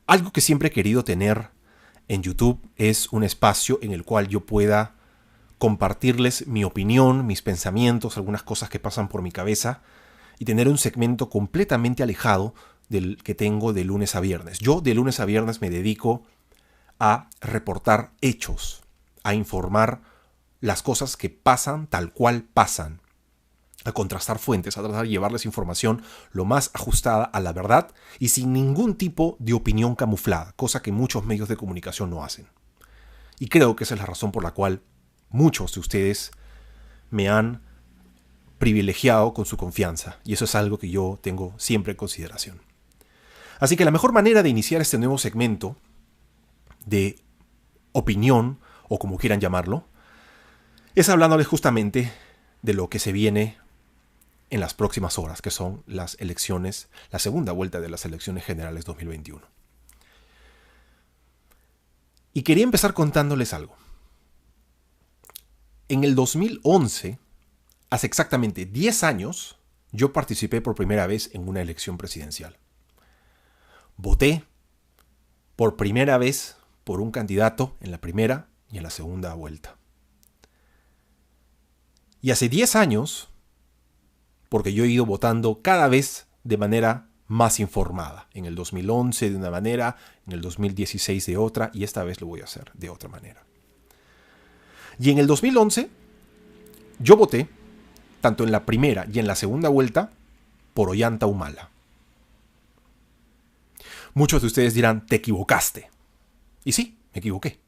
Algo que siempre he querido tener en YouTube es un espacio en el cual yo pueda compartirles mi opinión, mis pensamientos, algunas cosas que pasan por mi cabeza y tener un segmento completamente alejado del que tengo de lunes a viernes. Yo de lunes a viernes me dedico a reportar hechos, a informar las cosas que pasan tal cual pasan, a contrastar fuentes, a tratar de llevarles información lo más ajustada a la verdad y sin ningún tipo de opinión camuflada, cosa que muchos medios de comunicación no hacen. Y creo que esa es la razón por la cual muchos de ustedes me han privilegiado con su confianza, y eso es algo que yo tengo siempre en consideración. Así que la mejor manera de iniciar este nuevo segmento de opinión, o como quieran llamarlo, es hablándoles justamente de lo que se viene en las próximas horas, que son las elecciones, la segunda vuelta de las elecciones generales 2021. Y quería empezar contándoles algo. En el 2011, hace exactamente 10 años, yo participé por primera vez en una elección presidencial. Voté por primera vez por un candidato en la primera y en la segunda vuelta. Y hace 10 años, porque yo he ido votando cada vez de manera más informada. En el 2011 de una manera, en el 2016 de otra, y esta vez lo voy a hacer de otra manera. Y en el 2011, yo voté, tanto en la primera y en la segunda vuelta, por Ollanta Humala. Muchos de ustedes dirán, te equivocaste. Y sí, me equivoqué.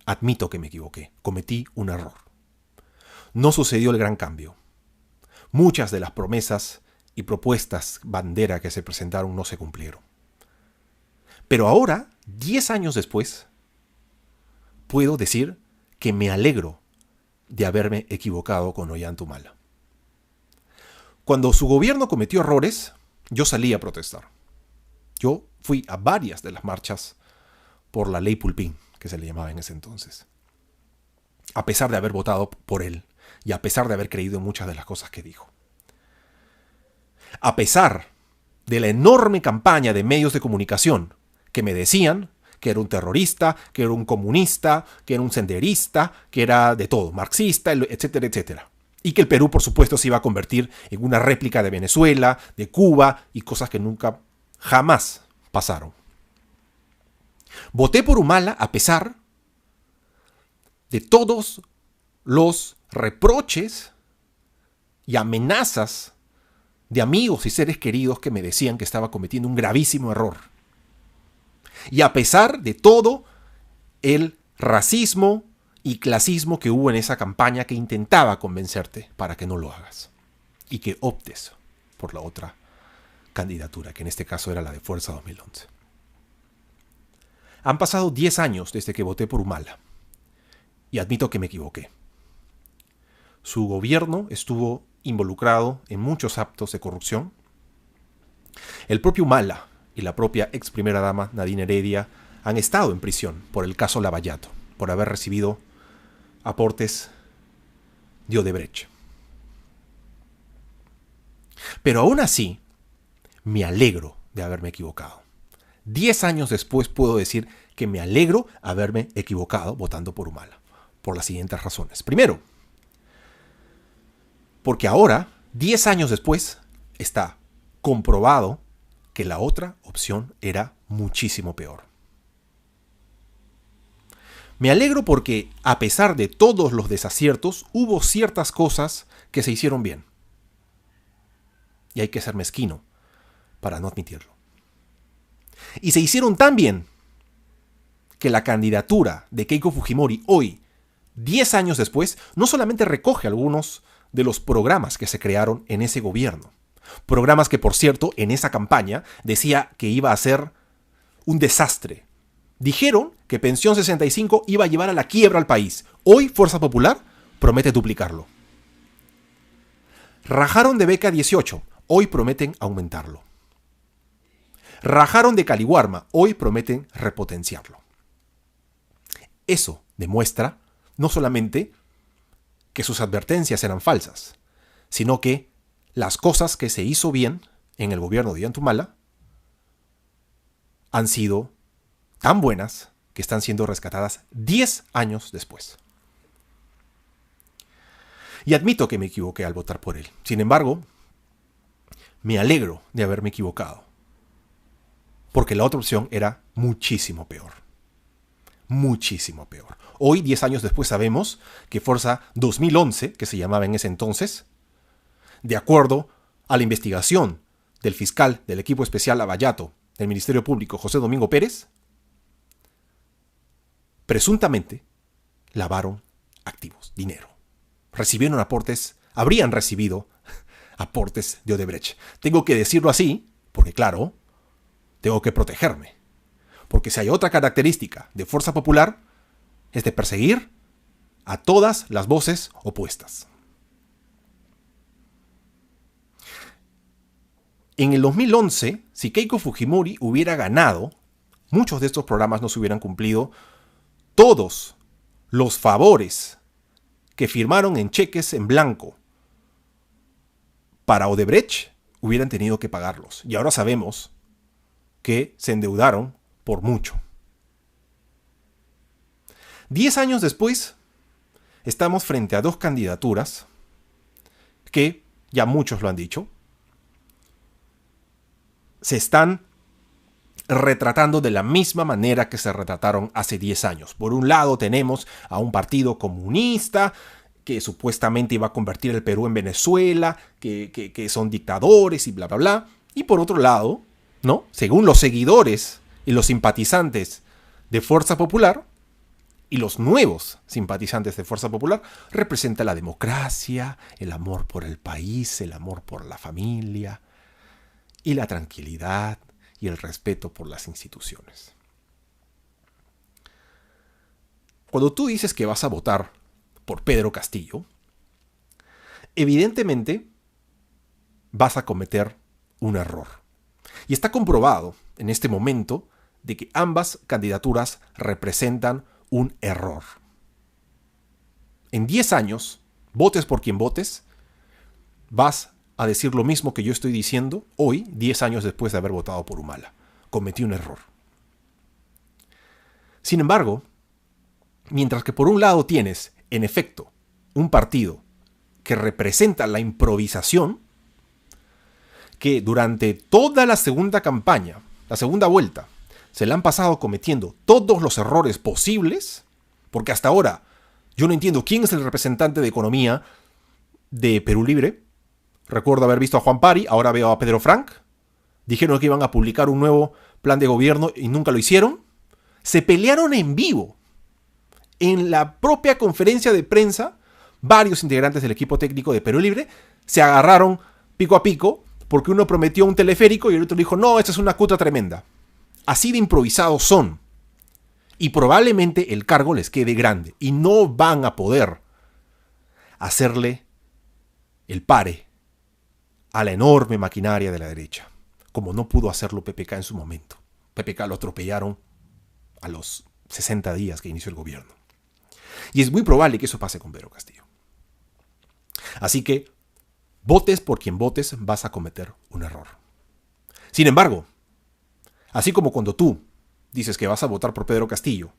Admito que me equivoqué, cometí un error. No sucedió el gran cambio. Muchas de las promesas y propuestas bandera que se presentaron no se cumplieron. Pero ahora, 10 años después, puedo decir que me alegro de haberme equivocado con Ollanta Humala. Cuando su gobierno cometió errores, yo salí a protestar. Yo fui a varias de las marchas por la ley Pulpín, que se le llamaba en ese entonces. A pesar de haber votado por él y a pesar de haber creído en muchas de las cosas que dijo. A pesar de la enorme campaña de medios de comunicación que me decían que era un terrorista, que era un comunista, que era un senderista, que era de todo, marxista, etcétera, etcétera. Y que el Perú, por supuesto, se iba a convertir en una réplica de Venezuela, de Cuba y cosas que nunca, jamás pasaron. Voté por Humala a pesar de todos los reproches y amenazas de amigos y seres queridos que me decían que estaba cometiendo un gravísimo error. Y a pesar de todo el racismo y clasismo que hubo en esa campaña que intentaba convencerte para que no lo hagas y que optes por la otra candidatura, que en este caso era la de Fuerza 2011. Han pasado 10 años desde que voté por Humala y admito que me equivoqué. Su gobierno estuvo involucrado en muchos actos de corrupción. El propio Humala y la propia ex primera dama Nadine Heredia han estado en prisión por el caso Lavallato, por haber recibido aportes de Odebrecht. Pero aún así, me alegro de haberme equivocado. 10 años después puedo decir que me alegro haberme equivocado votando por Humala, por las siguientes razones. Primero, porque ahora, 10 años después, está comprobado que la otra opción era muchísimo peor. Me alegro porque, a pesar de todos los desaciertos, hubo ciertas cosas que se hicieron bien. Y hay que ser mezquino para no admitirlo. Y se hicieron tan bien que la candidatura de Keiko Fujimori hoy, 10 años después, no solamente recoge algunos de los programas que se crearon en ese gobierno. Programas que, por cierto, en esa campaña decía que iba a ser un desastre. Dijeron que Pensión 65 iba a llevar a la quiebra al país. Hoy Fuerza Popular promete duplicarlo. Rajaron de beca 18. Hoy prometen aumentarlo. Rajaron de Caliwarma. Hoy prometen repotenciarlo. Eso demuestra no solamente que sus advertencias eran falsas, sino que las cosas que se hizo bien en el gobierno de Ollanta Humala han sido tan buenas que están siendo rescatadas 10 años después. Y admito que me equivoqué al votar por él. Sin embargo, me alegro de haberme equivocado, porque la otra opción era muchísimo peor. Muchísimo peor. Hoy, 10 años después, sabemos que Forza 2011, que se llamaba en ese entonces, de acuerdo a la investigación del fiscal del equipo especial Lavallato del Ministerio Público, José Domingo Pérez, presuntamente lavaron activos, dinero. Recibieron aportes, habrían recibido aportes de Odebrecht. Tengo que decirlo así, porque claro, tengo que protegerme. Porque si hay otra característica de Fuerza Popular, es de perseguir a todas las voces opuestas. En el 2011, si Keiko Fujimori hubiera ganado, muchos de estos programas no se hubieran cumplido. Todos los favores que firmaron en cheques en blanco para Odebrecht hubieran tenido que pagarlos. Y ahora sabemos que se endeudaron por mucho. 10 años después, estamos frente a dos candidaturas que, ya muchos lo han dicho, se están retratando de la misma manera que se retrataron hace 10 años. Por un lado tenemos a un partido comunista que supuestamente iba a convertir el Perú en Venezuela, que son dictadores y bla, bla, bla. Y por otro lado, ¿no? Según los seguidores y los simpatizantes de Fuerza Popular, y los nuevos simpatizantes de Fuerza Popular, representa la democracia, el amor por el país, el amor por la familia y la tranquilidad y el respeto por las instituciones. Cuando tú dices que vas a votar por Pedro Castillo, evidentemente vas a cometer un error. Y está comprobado en este momento de que ambas candidaturas representan un error. En 10 años, votes por quien votes, vas a decir lo mismo que yo estoy diciendo hoy, 10 años después de haber votado por Humala. Cometí un error. Sin embargo, mientras que por un lado tienes, en efecto, un partido que representa la improvisación, que durante toda la segunda campaña, la segunda vuelta, se la han pasado cometiendo todos los errores posibles, porque hasta ahora yo no entiendo quién es el representante de economía de Perú Libre. Recuerdo haber visto a Juan Pari, ahora veo a Pedro Frank. Dijeron que iban a publicar un nuevo plan de gobierno y nunca lo hicieron. Se pelearon en vivo. En la propia conferencia de prensa, varios integrantes del equipo técnico de Perú Libre se agarraron pico a pico porque uno prometió un teleférico y el otro dijo, no, esta es una cuota tremenda. Así de improvisados son. Y probablemente el cargo les quede grande y no van a poder hacerle el pare a la enorme maquinaria de la derecha, como no pudo hacerlo PPK en su momento. PPK lo atropellaron a los 60 días que inició el gobierno. Y es muy probable que eso pase con Pedro Castillo. Así que, votes por quien votes, vas a cometer un error. Sin embargo, así como cuando tú dices que vas a votar por Pedro Castillo,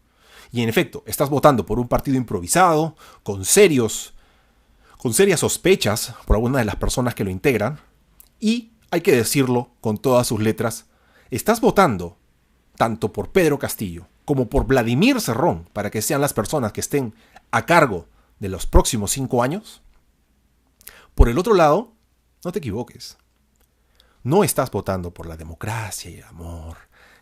y en efecto estás votando por un partido improvisado, con serias sospechas por alguna de las personas que lo integran, y hay que decirlo con todas sus letras, estás votando tanto por Pedro Castillo como por Vladimir Cerrón para que sean las personas que estén a cargo de los próximos 5 años. Por el otro lado, no te equivoques. No estás votando por la democracia y el amor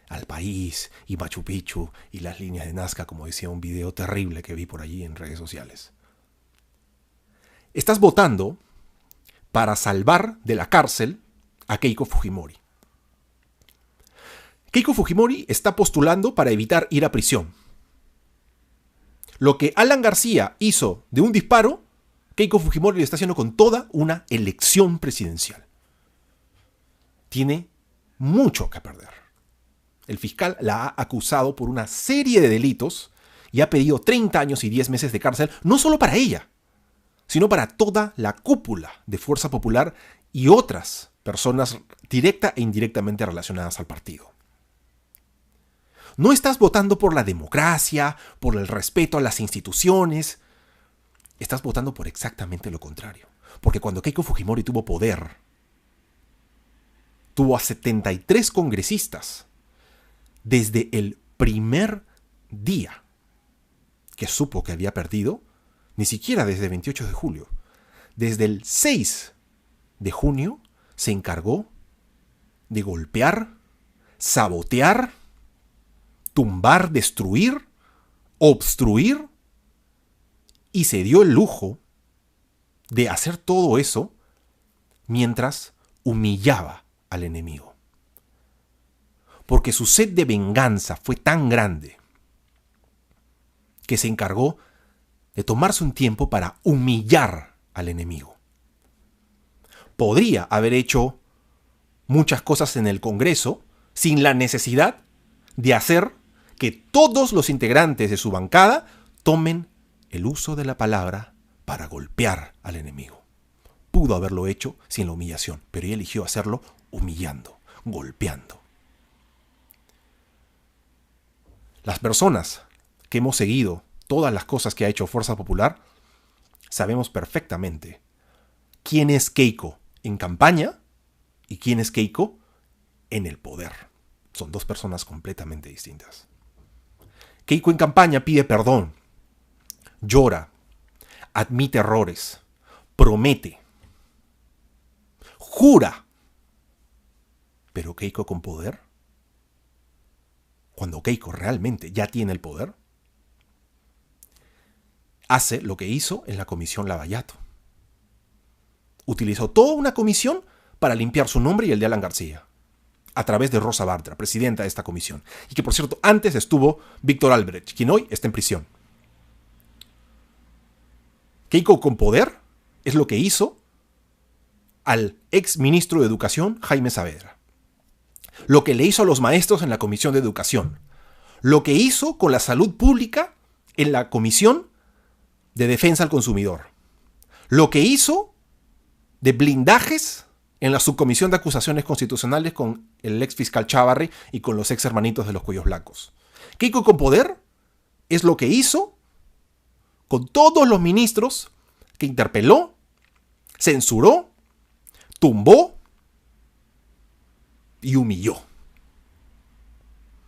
al país y Machu Picchu y las líneas de Nazca, como decía un video terrible que vi por allí en redes sociales. Estás votando para salvar de la cárcel a Keiko Fujimori. Keiko Fujimori está postulando para evitar ir a prisión. Lo que Alan García hizo de un disparo, Keiko Fujimori lo está haciendo con toda una elección presidencial. Tiene mucho que perder. El fiscal la ha acusado por una serie de delitos y ha pedido 30 años y 10 meses de cárcel, no solo para ella, sino para toda la cúpula de Fuerza Popular y otras personas directa e indirectamente relacionadas al partido. No estás votando por la democracia, por el respeto a las instituciones. Estás votando por exactamente lo contrario. Porque cuando Keiko Fujimori tuvo poder, tuvo a 73 congresistas desde el primer día que supo que había perdido, ni siquiera desde el 28 de julio. Desde el 6 de junio se encargó de golpear, sabotear, tumbar, destruir, obstruir, y se dio el lujo de hacer todo eso mientras humillaba al enemigo. Porque su sed de venganza fue tan grande que se encargó de tomarse un tiempo para humillar al enemigo. Podría haber hecho muchas cosas en el Congreso sin la necesidad de hacer que todos los integrantes de su bancada tomen el uso de la palabra para golpear al enemigo. Pudo haberlo hecho sin la humillación, pero ella eligió hacerlo humillando, golpeando. Las personas que hemos seguido todas las cosas que ha hecho Fuerza Popular, sabemos perfectamente quién es Keiko en campaña y quién es Keiko en el poder. Son dos personas completamente distintas. Keiko en campaña pide perdón, llora, admite errores, promete, jura. Pero Keiko con poder, cuando Keiko realmente ya tiene el poder, hace lo que hizo en la comisión Lavallato. Utilizó toda una comisión para limpiar su nombre y el de Alan García, a través de Rosa Bartra, presidenta de esta comisión. Y que, por cierto, antes estuvo Víctor Albrecht, quien hoy está en prisión. Keiko con poder es lo que hizo al ex ministro de Educación, Jaime Saavedra. Lo que le hizo a los maestros en la Comisión de Educación. Lo que hizo con la salud pública en la Comisión de Defensa al Consumidor. Lo que hizo de blindajes en la Subcomisión de Acusaciones Constitucionales con el ex fiscal Chávarri y con los ex hermanitos de los Cuellos Blancos. Keiko con poder es lo que hizo con todos los ministros que interpeló, censuró, tumbó y humilló.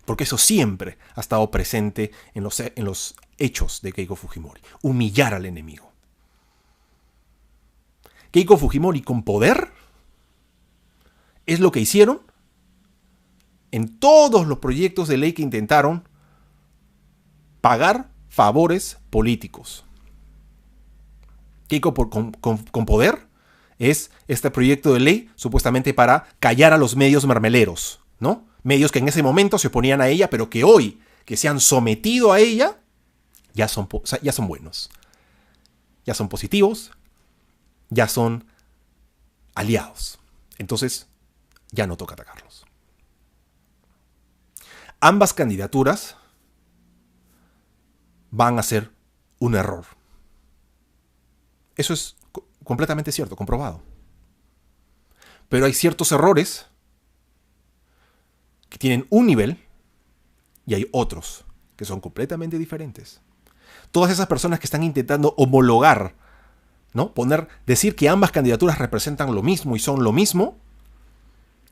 Porque eso siempre ha estado presente en los hechos de Keiko Fujimori. Humillar al enemigo. Keiko Fujimori con poder es lo que hicieron en todos los proyectos de ley que intentaron pagar favores políticos. Keiko con poder es este proyecto de ley supuestamente para callar a los medios mermeleros, ¿no? Medios que en ese momento se oponían a ella, pero que hoy, que se han sometido a ella, ya son buenos. Ya son positivos, ya son aliados. Entonces, ya no toca atacarlos. Ambas candidaturas van a ser un error. Eso es completamente cierto, comprobado. Pero hay ciertos errores que tienen un nivel y hay otros que son completamente diferentes. Todas esas personas que están intentando homologar, ¿no? Decir que ambas candidaturas representan lo mismo y son lo mismo,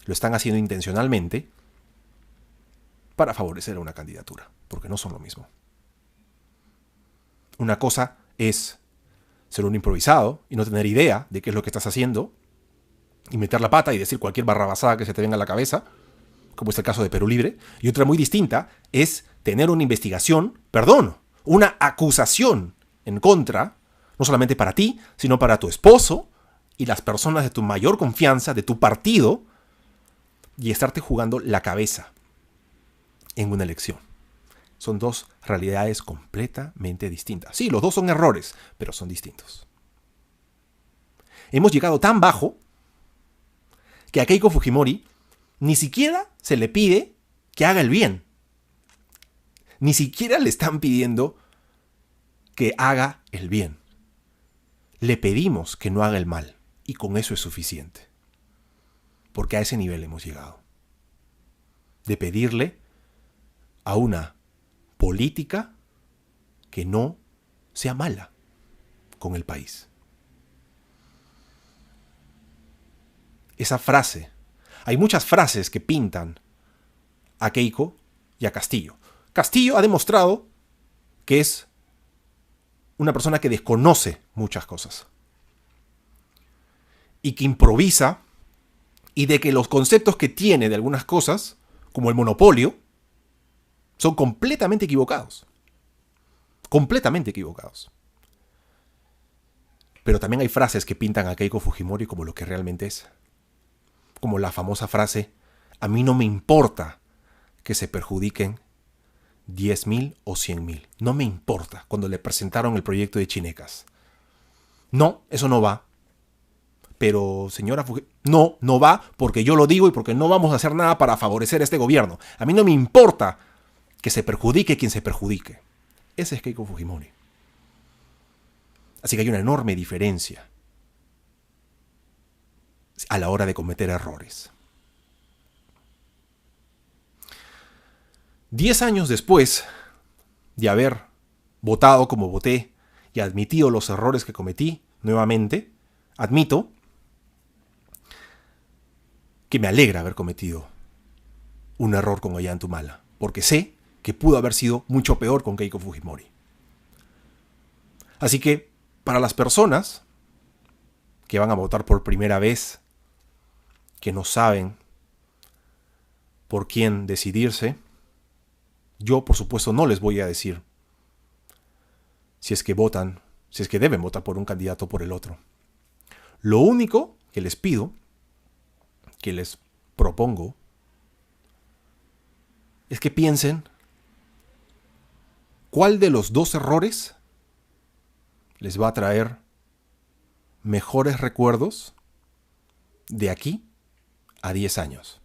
lo están haciendo intencionalmente para favorecer a una candidatura, porque no son lo mismo. Una cosa es ser un improvisado y no tener idea de qué es lo que estás haciendo y meter la pata y decir cualquier barrabasada que se te venga a la cabeza, como es el caso de Perú Libre. Y otra muy distinta es tener una investigación, una acusación en contra, no solamente para ti, sino para tu esposo y las personas de tu mayor confianza, de tu partido, y estarte jugando la cabeza en una elección. Son dos realidades completamente distintas. Sí, los dos son errores, pero son distintos. Hemos llegado tan bajo que a Keiko Fujimori ni siquiera se le pide que haga el bien. Ni siquiera le están pidiendo que haga el bien. Le pedimos que no haga el mal, y con eso es suficiente. Porque a ese nivel hemos llegado. De pedirle a una política que no sea mala con el país. Esa frase, hay muchas frases que pintan a Keiko y a Castillo. Castillo ha demostrado que es una persona que desconoce muchas cosas y que improvisa, y de que los conceptos que tiene de algunas cosas, como el monopolio, son completamente equivocados. Completamente equivocados. Pero también hay frases que pintan a Keiko Fujimori como lo que realmente es. Como la famosa frase: a mí no me importa que se perjudiquen 10.000 o 100.000. No me importa, cuando le presentaron el proyecto de Chinecas. No, eso no va. Pero, señora Fujimori, no va porque yo lo digo y porque no vamos a hacer nada para favorecer a este gobierno. A mí no me importa que se perjudique quien se perjudique. Ese es Keiko Fujimori. Así que hay una enorme diferencia a la hora de cometer errores. 10 años después de haber votado como voté y admitido los errores que cometí, nuevamente, admito que me alegra haber cometido un error con Ollanta, porque sé que pudo haber sido mucho peor con Keiko Fujimori. Así que, para las personas que van a votar por primera vez, que no saben por quién decidirse, yo, por supuesto, no les voy a decir si es que votan, si es que deben votar por un candidato o por el otro. Lo único que les pido, que les propongo, es que piensen cuál de los dos errores les va a traer mejores recuerdos de aquí a 10 años.